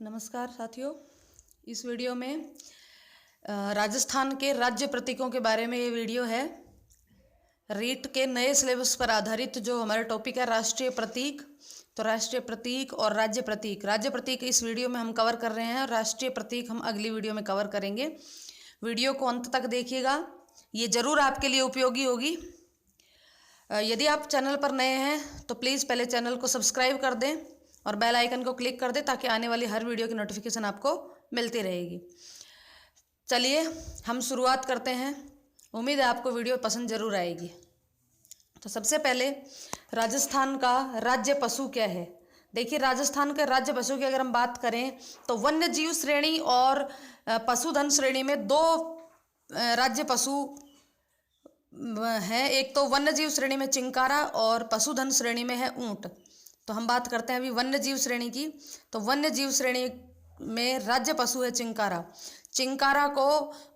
नमस्कार साथियों, इस वीडियो में राजस्थान के राज्य प्रतीकों के बारे में ये वीडियो है। रीट के नए सिलेबस पर आधारित जो हमारा टॉपिक है राष्ट्रीय प्रतीक, तो राष्ट्रीय प्रतीक और राज्य प्रतीक इस वीडियो में हम कवर कर रहे हैं और राष्ट्रीय प्रतीक हम अगली वीडियो में कवर करेंगे। वीडियो को अंत तक देखिएगा, ये ज़रूर आपके लिए उपयोगी होगी। यदि आप चैनल पर नए हैं तो प्लीज़ पहले चैनल को सब्सक्राइब कर दें और बेल आइकन को क्लिक कर दें ताकि आने वाली हर वीडियो की नोटिफिकेशन आपको मिलती रहेगी। चलिए हम शुरुआत करते हैं। उम्मीद है आपको वीडियो पसंद जरूर आएगी। तो सबसे पहले राजस्थान का राज्य पशु क्या है। देखिए, राजस्थान के राज्य पशु की अगर हम बात करें तो वन्य जीव श्रेणी और पशुधन श्रेणी में दो राज्य पशु हैं। एक तो वन्य जीव श्रेणी में चिंकारा और पशुधन श्रेणी में है ऊंट। तो हम बात करते हैं अभी वन्य जीव श्रेणी की। तो वन्य जीव श्रेणी में राज्य पशु है चिंकारा। चिंकारा को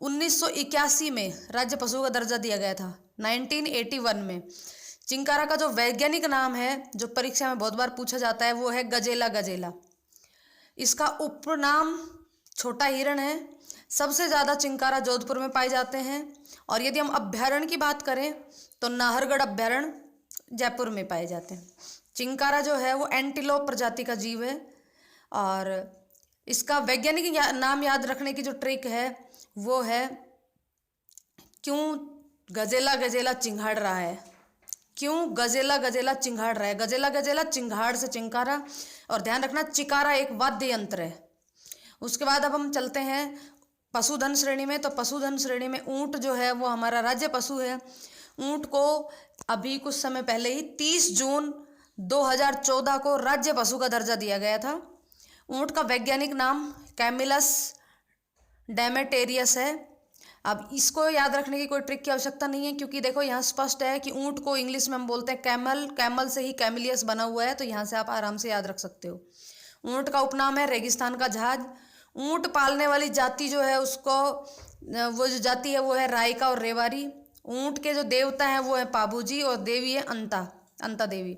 1981 में राज्य पशु का दर्जा दिया गया था, 1981 में। चिंकारा का जो वैज्ञानिक नाम है, जो परीक्षा में बहुत बार पूछा जाता है, वो है गजेला गजेला। इसका उपनाम छोटा हिरण है। सबसे ज़्यादा चिंकारा जोधपुर में पाए जाते हैं। और यदि हम अभ्यारण्य की बात करें तो नाहरगढ़ अभ्यारण्य जयपुर में पाए जाते हैं। चिंकारा जो है वो एंटीलोप प्रजाति का जीव है। और इसका वैज्ञानिक नाम याद रखने की जो ट्रिक है वो है, क्यों गजेला गजेला चिंघाड़ रहा है, क्यों गजेला गजेला चिंघाड़ रहा है। गजेला गजेला चिंघाड़ से चिंकारा। और ध्यान रखना, चिकारा एक वाद्य यंत्र है। उसके बाद अब हम चलते हैं पशुधन श्रेणी में। तो पशुधन श्रेणी में ऊंट जो है वो हमारा राज्य पशु है। ऊंट को अभी कुछ समय पहले ही 30 जून 2014 को राज्य पशु का दर्जा दिया गया था। ऊंट का वैज्ञानिक नाम कैमिलस डेमेटेरियस है। अब इसको याद रखने की कोई ट्रिक की आवश्यकता नहीं है, क्योंकि देखो यहाँ स्पष्ट है कि ऊंट को इंग्लिश में हम बोलते हैं कैमल। कैमल से ही कैमिलियस बना हुआ है, तो यहाँ से आप आराम से याद रख सकते हो। ऊंट का उपनाम है रेगिस्तान का जहाज। ऊंट पालने वाली जाति जो है उसको, वो जो जाति है वो है रायका और रेवारी। ऊंट के जो देवता हैं वो है पाबूजी और देवी है अंता देवी।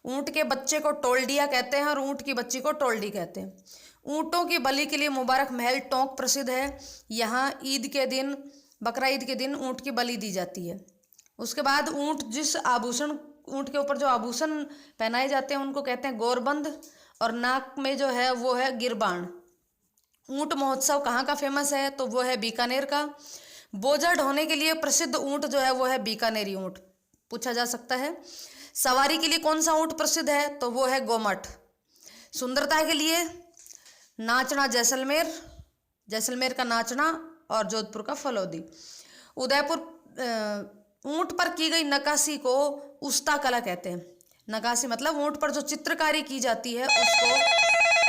ऊंट के बच्चे को टोल्डिया कहते हैं और ऊंट की बच्ची को टोल्डी कहते हैं। ऊंटों की बलि के लिए मुबारक महल टोंक प्रसिद्ध है। यहाँ ईद के दिन, बकरा ईद के दिन ऊंट की बलि दी जाती है। उसके बाद ऊंट ऊंट के ऊपर जो आभूषण पहनाए जाते हैं उनको कहते हैं गोरबंद। और नाक में जो है वो है गिरबान। ऊंट महोत्सव कहाँ का फेमस है, तो वो है बीकानेर का। बोझा ढोने के लिए प्रसिद्ध ऊंट जो है वो है बीकानेरी ऊंट, पूछा जा सकता है। सवारी के लिए कौन सा ऊंट प्रसिद्ध है, तो वो है गोमठ। सुंदरता के लिए नाचना जैसलमेर का नाचना और जोधपुर का फलोदी। उदयपुर ऊंट पर की गई नक्काशी को उस्ता कला कहते हैं। नक्काशी मतलब ऊंट पर जो चित्रकारी की जाती है उसको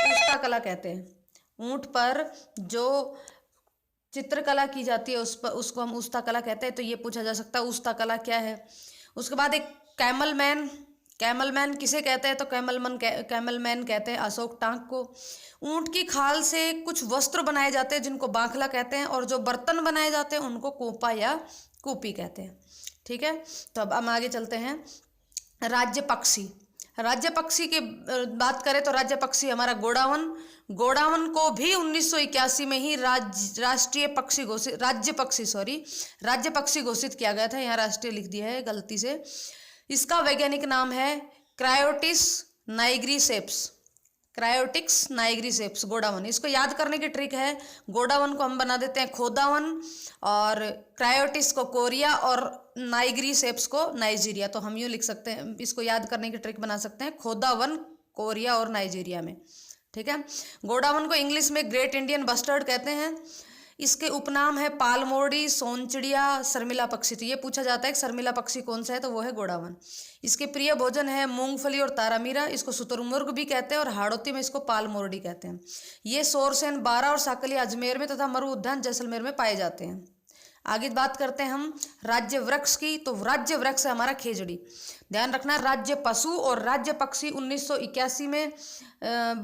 उस्ता कला कहते हैं। ऊंट पर जो चित्रकला की जाती है उसको हम उस्ता कला कहते हैं। तो ये पूछा जा सकता है उस्ता कला क्या है। उसके बाद एक कैमल मैन किसे कहते हैं, तो कैमल मैन कहते हैं अशोक टांक को। ऊंट की खाल से कुछ वस्त्र बनाए जाते हैं जिनको बाखला कहते हैं, और जो बर्तन बनाए जाते हैं उनको कोपा या कूपी कहते हैं। ठीक है, तो अब हम आगे चलते हैं। राज्य पक्षी की बात करें तो राज्य पक्षी हमारा गोडावन को भी 1981 में ही राज्य पक्षी घोषित किया गया था। यहाँ राष्ट्रीय लिख दिया है गलती से। इसका वैज्ञानिक नाम है क्रायोटिक्स नाइग्रीसेप्स गोडावन। इसको याद करने की ट्रिक है, गोडावन को हम बना देते हैं खोदावन और क्रायोटिस को कोरिया और नाइग्रीसेप्स को नाइजीरिया। तो हम यूँ लिख सकते हैं, इसको याद करने की ट्रिक बना सकते हैं, खोदावन कोरिया और नाइजीरिया में। ठीक है, गोडावन को इंग्लिश में ग्रेट इंडियन बस्टर्ड कहते हैं। इसके उपनाम है पालमोड़ी, सोनचिड़िया, शर्मिला पक्षी। तो ये पूछा जाता है कि शर्मिला पक्षी कौन सा है, तो वो है गोडावन। इसके प्रिय भोजन है मूंगफली और तारामीरा। इसको शुतुरमुर्ग भी कहते हैं और हाड़ौती में इसको पालमोरडी कहते हैं। ये सोरसेन, बारा और साकली अजमेर में तथा मरु उद्यान जैसलमेर में पाए जाते हैं। आगे बात करते हैं हम राज्य वृक्ष की। तो राज्य वृक्ष है हमारा खेजड़ी। ध्यान रखना, राज्य पशु और राज्य पक्षी 1981 में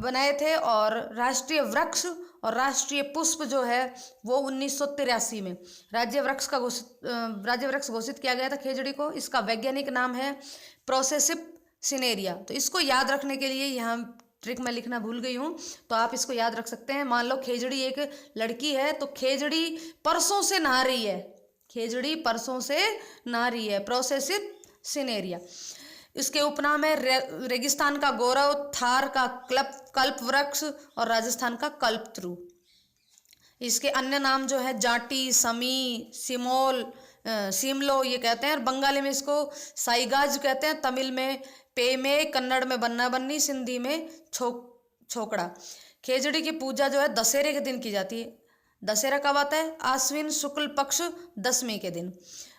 बनाए थे, और राष्ट्रीय वृक्ष और राष्ट्रीय पुष्प जो है वो 1983 में राज्य वृक्ष घोषित किया गया था खेजड़ी को। इसका वैज्ञानिक नाम है प्रोसेसिप सिनेरिया। तो इसको याद रखने के लिए यहाँ ट्रिक मैं लिखना भूल गई हूँ, तो आप इसको याद रख सकते हैं। मान लो खेजड़ी एक लड़की है, तो खेजड़ी परसों से नहा रही है, खेजड़ी परसों से नहा रही है, प्रोसेसिव सिनेरिया। इसके उपनाम है रेगिस्तान का गौरव, थार का कल्प वृक्ष और राजस्थान का कल्पत्रु। इसके अन्य नाम जो है जाटी, समी, सिमोल, सिमलो ये कहते हैं, और बंगाली में इसको साइगाज कहते हैं, तमिल में पेमे, कन्नड़ में बन्ना बन्नी, सिंधी में छोकड़ा। खेजड़ी की पूजा जो है दशहरे के दिन की जाती है। दशहरा कब आता है? आश्विन शुक्ल पक्ष दशमी के दिन।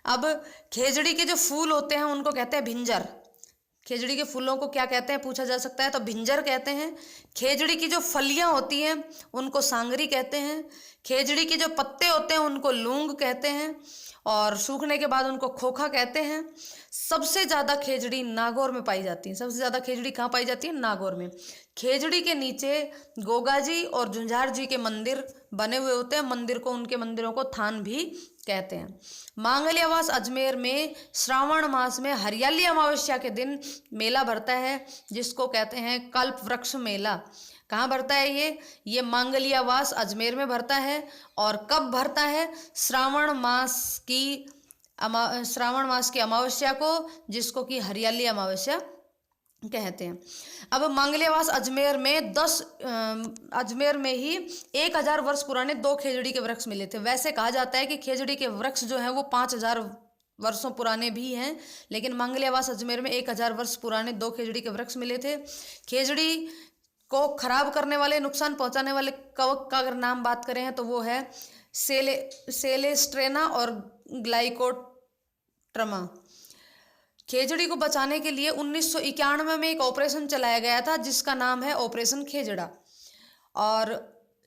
अब खेजड़ी के जो फूल होते हैं उनको कहते हैं भिंजर। खेजड़ी के फूलों को क्या कहते हैं पूछा जा सकता है, तो भिंजर कहते हैं। खेजड़ी की जो फलियां होती हैं उनको सांगरी कहते हैं। खेजड़ी के जो पत्ते होते हैं उनको लूंग कहते हैं, और सूखने के बाद उनको खोखा कहते हैं। सबसे ज़्यादा खेजड़ी नागौर में पाई जाती है। सबसे ज़्यादा खेजड़ी कहाँ पाई जाती है? नागौर में। खेजड़ी के नीचे गोगा जी और झुंझार जी के मंदिर बने हुए होते हैं। मंदिर को, उनके मंदिरों को थान भी कहते हैं। मांगल्यावास अजमेर में श्रावण मास में हरियाली अमावस्या के दिन मेला भरता है, जिसको कहते हैं कल्प वृक्ष मेला। कहाँ भरता है ये मांगल्यावास अजमेर में भरता है। और कब भरता है? श्रावण मास की अमावस्या को, जिसको कि हरियाली अमावस्या कहते हैं। अब मांगल्यावास अजमेर में अजमेर में ही 1000 वर्ष पुराने 2 खेजड़ी के वृक्ष मिले थे। वैसे कहा जाता है कि खेजड़ी के वृक्ष जो हैं वो 5000 वर्षों पुराने भी हैं, लेकिन मांगल्यावास अजमेर में 1000 वर्ष पुराने 2 खेजड़ी के वृक्ष मिले थे। खेजड़ी को खराब करने वाले, नुकसान पहुंचाने वाले कवक का अगर नाम बात करें तो वो है सेलेस्ट्रेना और ग्लाइकोट्रमा। खेजड़ी को बचाने के लिए 1991 में एक ऑपरेशन चलाया गया था, जिसका नाम है ऑपरेशन खेजड़ा। और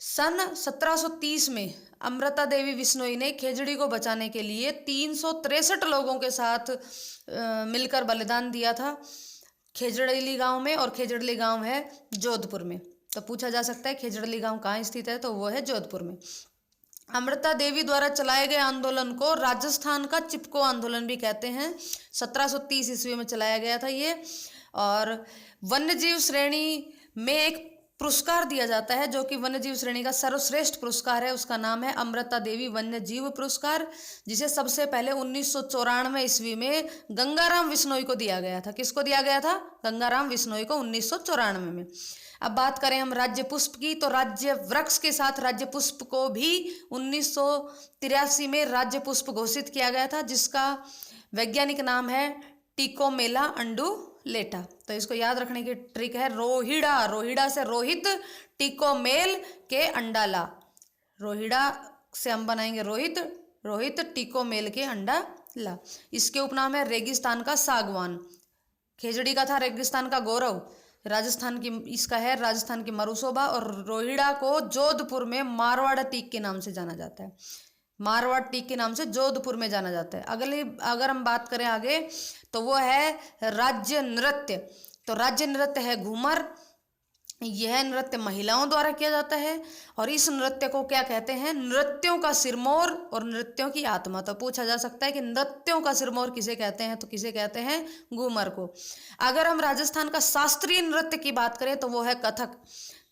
सन 1730 में अमृता देवी बिश्नोई ने खेजड़ी को बचाने के लिए 363 लोगों के साथ मिलकर बलिदान दिया था खेजड़ली गांव में, और खेजड़ली गांव है जोधपुर में। तो पूछा जा सकता है खेजड़ली गांव कहाँ स्थित है, तो वो है जोधपुर में। अमृता देवी द्वारा चलाए गए आंदोलन को राजस्थान का चिपको आंदोलन भी कहते हैं। 1730 ईस्वी में चलाया गया था ये। और वन्यजीव श्रेणी में एक पुरस्कार दिया जाता है, जो कि वन्यजीव श्रेणी का सर्वश्रेष्ठ पुरस्कार है। उसका नाम है अमृता देवी वन्यजीव पुरस्कार, जिसे सबसे पहले 1994 ईस्वी में गंगाराम बिश्नोई को दिया गया था। किसको दिया गया था? गंगाराम बिश्नोई को 1994 में। अब बात करें हम राज्य पुष्प की, तो राज्य वृक्ष के साथ राज्य पुष्प को भी 1983 में राज्य पुष्प घोषित किया गया था, जिसका वैज्ञानिक नाम है टिकोमेला अंडुलेटा। तो इसको याद रखने की ट्रिक है रोहिड़ा। रोहिड़ा से रोहित, टिकोमेल के अंडाला। रोहिड़ा से हम बनाएंगे रोहित, रोहित टिकोमेल के अंडाला। इसके उपनाम है रेगिस्तान का सागवान। खेजड़ी का था रेगिस्तान का गौरव, राजस्थान की इसका है राजस्थान की मरुशोभा। और रोहिड़ा को जोधपुर में मारवाड़ टीक के नाम से जाना जाता है। मारवाड़ टीक के नाम से जोधपुर में जाना जाता है। अगर हम बात करें आगे, तो वो है राज्य नृत्य। तो राज्य नृत्य है घूमर। यह नृत्य महिलाओं द्वारा किया जाता है, और इस नृत्य को क्या कहते हैं? नृत्यों का सिरमौर और नृत्यों की आत्मा। तो पूछा जा सकता है कि नृत्यों का सिरमौर किसे कहते हैं, तो किसे कहते हैं? घूमर को। अगर हम राजस्थान का शास्त्रीय नृत्य की बात करें तो वो है कथक।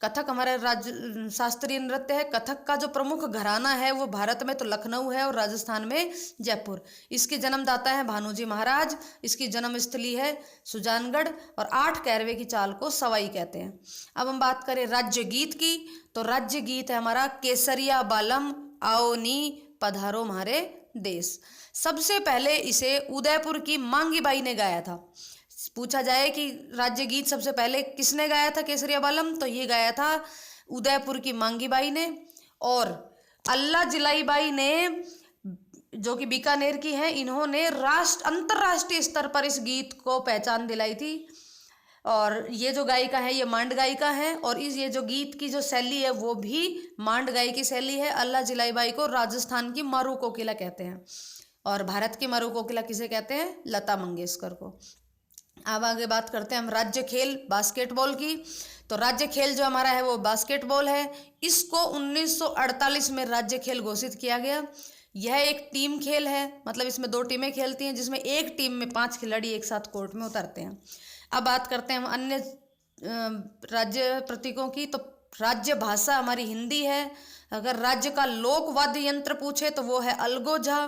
कथक हमारा राज्य शास्त्रीय नृत्य है। कथक का जो प्रमुख घराना है वो भारत में तो लखनऊ है, और राजस्थान में जयपुर। इसके जन्मदाता है भानूजी महाराज। इसकी जन्मस्थली है सुजानगढ़, और 8 कैरवे की चाल को सवाई कहते हैं। अब हम बात करें राज्य गीत की, तो राज्य गीत है हमारा केसरिया बालम आओ नी पधारो हमारे देश। सबसे पहले इसे उदयपुर की मांगी बाई ने गाया था। पूछा जाए कि राज्य गीत सबसे पहले किसने गाया था केसरिया बालम, तो ये गाया था उदयपुर की मांगी बाई ने। और अल्लाह जिलाई बाई ने, जो कि बीकानेर की है, इन्होंने अंतर्राष्ट्रीय स्तर पर इस गीत को पहचान दिलाई थी। और ये जो गायिका है ये मांड गायिका है, और ये जो गीत की जो शैली है वो भी मांड गायी की शैली है। अल्लाह जिलाई बाई को राजस्थान की मरु कोकिला कहते हैं, और भारत की मरु कोकिला किसे कहते हैं? लता मंगेशकर को। अब आगे बात करते हैं हम राज्य खेल बास्केटबॉल की। तो राज्य खेल जो हमारा है वो बास्केटबॉल है। इसको 1948 में राज्य खेल घोषित किया गया। यह एक टीम खेल है, मतलब इसमें 2 टीमें खेलती हैं, जिसमें एक टीम में 5 खिलाड़ी एक साथ कोर्ट में उतरते हैं। अब बात करते हैं हम अन्य राज्य प्रतीकों की, तो राज्य भाषा हमारी हिंदी है। अगर राज्य का लोक वाद्य यंत्र पूछे तो वो है अलगोजा।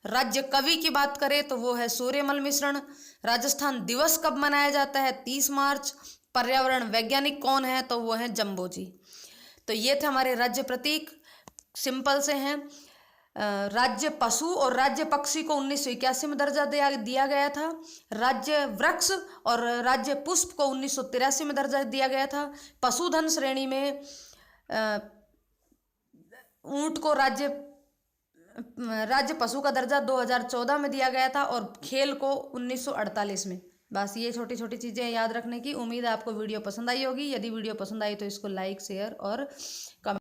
राज्य कवि की बात करें तो वो है सूर्यमल मिश्रण। राजस्थान दिवस कब मनाया जाता है? 30 मार्च। पर्यावरण वैज्ञानिक कौन है? तो वो है जम्बोजी। तो ये थे हमारे राज्य प्रतीक, सिंपल से हैं। राज्य पशु और राज्य पक्षी को 1981 में दर्जा दिया गया था। राज्य वृक्ष और राज्य पुष्प को 1983 में दर्जा दिया गया था। पशुधन श्रेणी में ऊंट को राज्य पशु का दर्जा 2014 में दिया गया था और खेल को 1948 में। बस ये छोटी छोटी चीज़ें याद रखने की। उम्मीद है आपको वीडियो पसंद आई होगी। यदि वीडियो पसंद आई तो इसको लाइक, शेयर और कमेंट